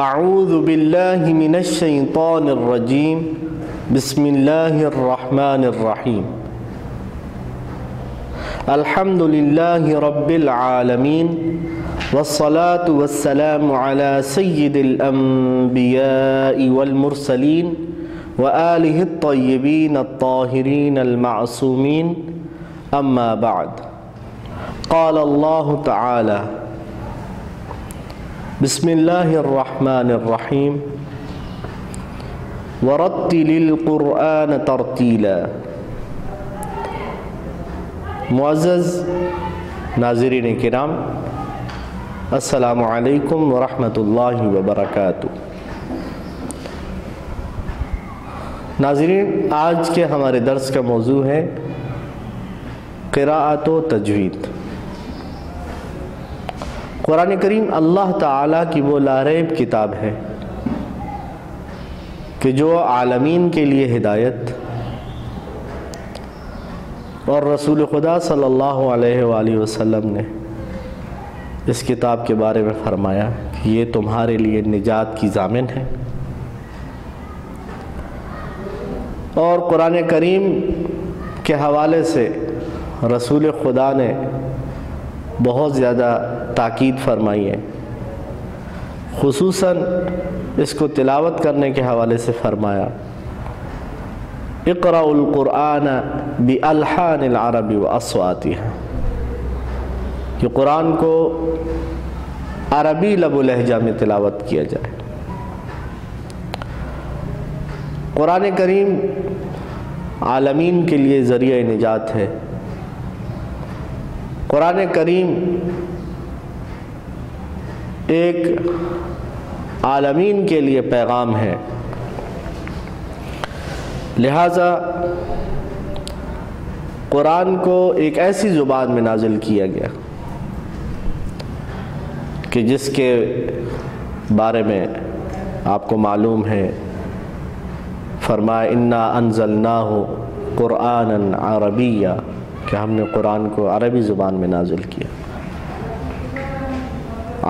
اعوذ باللہ من الشیطان الرجیم بسم اللہ الرحمن الرحیم الحمد للہ رب العالمین والصلاة والسلام علی سید الانبیاء والمرسلین وآلہ الطیبین الطاہرین المعصومین اما بعد قال اللہ تعالی بسم اللہ الرحمن الرحیم ورتل القرآن ترتیلا۔ معزز ناظرین کرام، السلام علیکم ورحمۃ اللہ وبرکاتہ۔ ناظرین، آج کے ہمارے درس کا موضوع ہے قراءت و تجوید۔ قرآن کریم اللہ تعالیٰ کی وہ لاریب کتاب ہے کہ جو عالمین کے لیے ہدایت، اور رسول خدا صلی اللہ علیہ وآلہ وسلم نے اس کتاب کے بارے میں فرمایا کہ یہ تمہارے لیے نجات کی ضامن ہے۔ اور قرآن کریم کے حوالے سے رسول خدا نے بہت زیادہ تاکید فرمائی ہے، خصوصاً اس کو تلاوت کرنے کے حوالے سے فرمایا اقرأوا القرآن بألحان العرب وأصواتها، کہ قرآن کو عربی لب و لہجہ میں تلاوت کیا جائے۔ قرآن کریم عالمین کے لیے ذریعہ نجات ہے۔ قرآن کریم ایک عالمین کے لیے پیغام ہے، لہٰذا قرآن کو ایک ایسی زبان میں نازل کیا گیا کہ جس کے بارے میں آپ کو معلوم ہے، فرمایا انا انزلناہ قرآنا عربیا، کہ ہم نے قرآن کو عربی زبان میں نازل کیا۔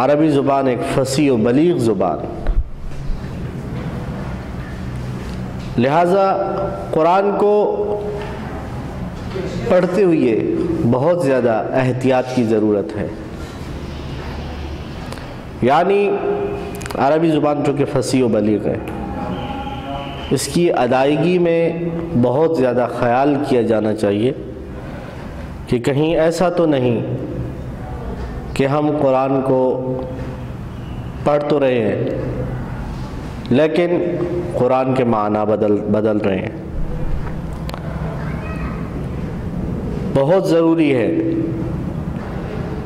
عربی زبان ایک فصیح و بلیغ زبان، لہٰذا قرآن کو پڑھتے ہوئے بہت زیادہ احتیاط کی ضرورت ہے۔ یعنی عربی زبان چونکہ فصیح و بلیغ ہے، اس کی ادائیگی میں بہت زیادہ خیال کیا جانا چاہیے کہ کہیں ایسا تو نہیں کہ ہم قرآن کو پڑھ تو رہے ہیں لیکن قرآن کے معنی بدل رہے ہیں۔ بہت ضروری ہے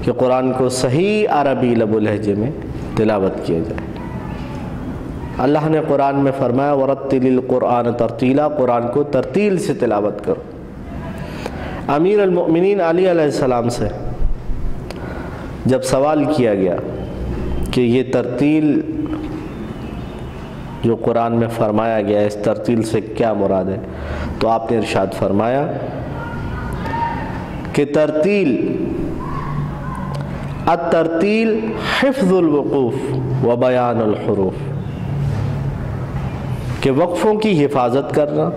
کہ قرآن کو صحیح عربی لب و لہجے میں تلاوت کیا جائے۔ اللہ نے قرآن میں فرمایا وَرَتِّلِ الْقُرْآنَ تَرْتِيلًا، قرآن کو ترتیل سے تلاوت کرو۔ امیر المؤمنین علی علیہ السلام سے جب سوال کیا گیا کہ یہ ترتیل جو قرآن میں فرمایا گیا ہے، اس ترتیل سے کیا مراد ہے، تو آپ نے ارشاد فرمایا کہ الترتیل حفظ الوقوف و بیان الحروف، کہ وقفوں کی حفاظت کرنا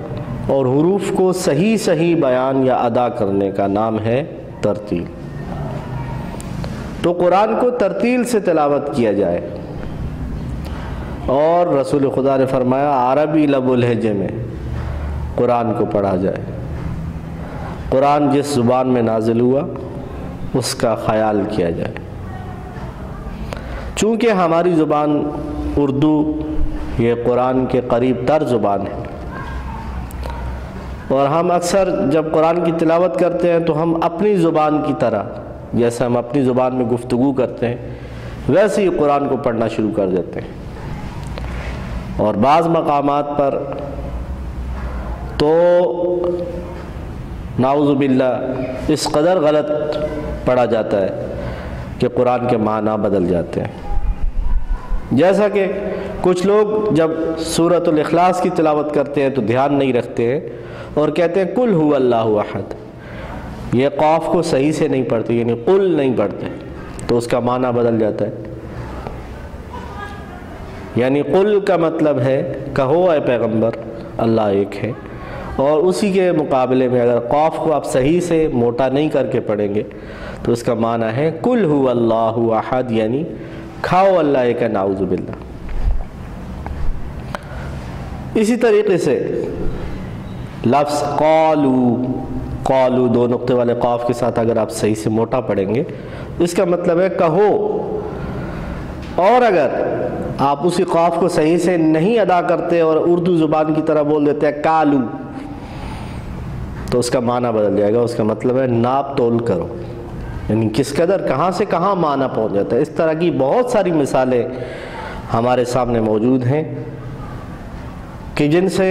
اور حروف کو صحیح بیان یا ادا کرنے کا نام ہے ترتیل۔ تو قرآن کو ترتیل سے تلاوت کیا جائے، اور رسول خدا نے فرمایا عربی لب و لہجے میں قرآن کو پڑھا جائے۔ قرآن جس زبان میں نازل ہوا اس کا خیال کیا جائے۔ چونکہ ہماری زبان اردو یہ قرآن کے قریب تر زبان ہے، اور ہم اکثر جب قرآن کی تلاوت کرتے ہیں تو ہم اپنی زبان کی طرح، جیسے ہم اپنی زبان میں گفتگو کرتے ہیں، ویسے ہی قرآن کو پڑھنا شروع کر دیتے ہیں، اور بعض مقامات پر تو نعوذ باللہ اس قدر غلط پڑھا جاتا ہے کہ قرآن کے معنی بدل جاتے ہیں۔ جیسا کہ کچھ لوگ جب سورۃ الاخلاص کی تلاوت کرتے ہیں تو دھیان نہیں رکھتے ہیں اور کہتے ہیں قل هو اللہ احد، یہ قاف کو صحیح سے نہیں پڑھتے، یعنی قل نہیں پڑھتے، تو اس کا معنی بدل جاتا ہے۔ یعنی قل کا مطلب ہے کہو اے پیغمبر اللہ ایک ہے، اور اسی کے مقابلے میں اگر قاف کو آپ صحیح سے موٹا نہیں کر کے پڑھیں گے تو اس کا معنی ہے قل هو اللہ احد، یعنی کھاؤ اللہ ایک ہے، نعوذ باللہ۔ اسی طریقے سے لفظ قالو دو نقطے والے قاف کے ساتھ اگر آپ صحیح سے موٹا پڑھیں گے اس کا مطلب ہے کہو، اور اگر آپ اسی قاف کو صحیح سے نہیں ادا کرتے اور اردو زبان کی طرح بول دیتے ہیں کالو تو اس کا معنی بدل جائے گا، اس کا مطلب ہے ناپ تول کرو، یعنی کس قدر کہاں سے کہاں معنی پہنچ جاتا ہے۔ اس طرح کی بہت ساری مثالیں ہمارے سامنے موجود ہیں کہ جن سے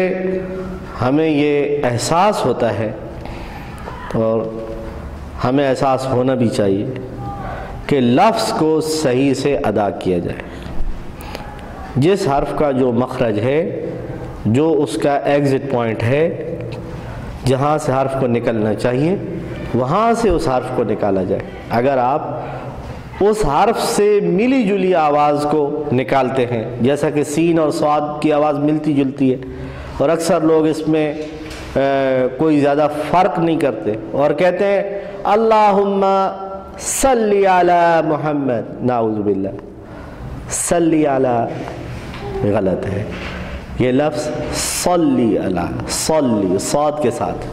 ہمیں یہ احساس ہوتا ہے، اور ہمیں احساس ہونا بھی چاہیے کہ لفظ کو صحیح سے ادا کیا جائے، جس حرف کا جو مخرج ہے، جو اس کا ایگزٹ پوائنٹ ہے، جہاں سے حرف کو نکلنا چاہیے وہاں سے اس حرف کو نکالا جائے۔ اگر آپ اس حرف سے ملی جلی آواز کو نکالتے ہیں، جیسا کہ سین اور صاد کی آواز ملتی جلتی ہے اور اکثر لوگ اس میں کوئی زیادہ فرق نہیں کرتے اور کہتے ہیں اللہم صلی علی محمد، نعوذ باللہ، صلی علی غلط ہے، یہ لفظ صلی علی، صلی صاد کے ساتھ،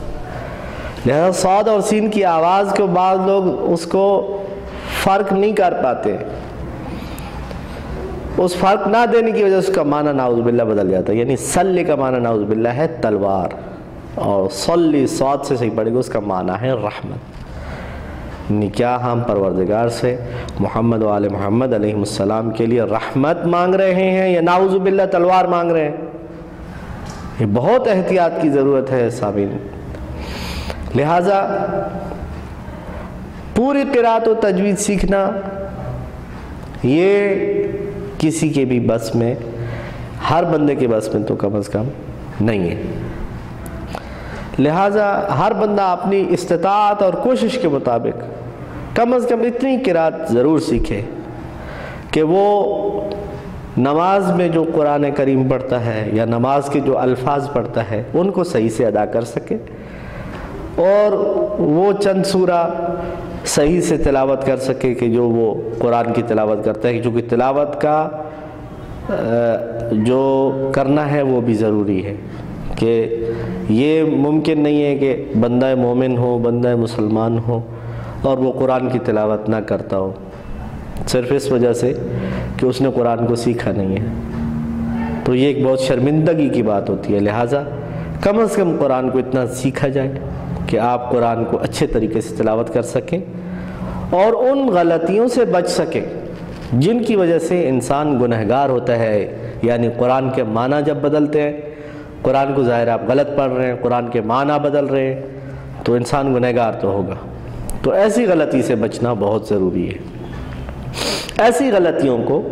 لہذا صاد اور سین کی آواز کو بعض لوگ اس کو فرق نہیں کر پاتے، اس فرق نہ دینے کی وجہ سے اس کا معنی نعوذ باللہ بدل جاتا ہے۔ یعنی صلی کا معنی نعوذ باللہ ہے تلوار، اور صلی صاد سے صحیح پڑھے گا اس کا معنی ہے رحمت، یعنی کیا ہم پروردگار سے محمد و آل محمد علیہ السلام کے لیے رحمت مانگ رہے ہیں یا نعوذ باللہ تلوار مانگ رہے ہیں؟ یہ بہت احتیاط کی ضرورت ہے سامعین۔ لہٰذا پوری قرأت و تجوید سیکھنا یہ کسی کے بھی بس میں، ہر بندے کے بس میں تو کم از کم نہیں ہے، لہٰذا ہر بندہ اپنی استطاعت اور کوشش کے مطابق کم از کم اتنی قرأت ضرور سیکھے کہ وہ نماز میں جو قرآن کریم پڑھتا ہے یا نماز کے جو الفاظ پڑھتا ہے ان کو صحیح سے ادا کر سکے، اور وہ چند سورہ صحیح سے تلاوت کر سکے کہ جو وہ قرآن کی تلاوت کرتا ہے، کیونکہ تلاوت کا جو کرنا ہے وہ بھی ضروری ہے، کہ یہ ممکن نہیں ہے کہ بندہ مومن ہو، بندہ مسلمان ہو اور وہ قرآن کی تلاوت نہ کرتا ہو صرف اس وجہ سے کہ اس نے قرآن کو سیکھا نہیں ہے، تو یہ ایک بہت شرمندگی کی بات ہوتی ہے۔ لہٰذا کم از کم قرآن کو اتنا سیکھا جائے کہ آپ قرآن کو اچھے طریقے سے تلاوت کر سکیں اور ان غلطیوں سے بچ سکیں جن کی وجہ سے انسان گنہگار ہوتا ہے، یعنی قرآن کے معنی جب بدلتے ہیں، قرآن کو ظاہر آپ غلط پڑھ رہے ہیں، قرآن کے معنی بدل رہے ہیں تو انسان گنہگار تو ہوگا، تو ایسی غلطی سے بچنا بہت ضروری ہے۔ ایسی غلطیوں کو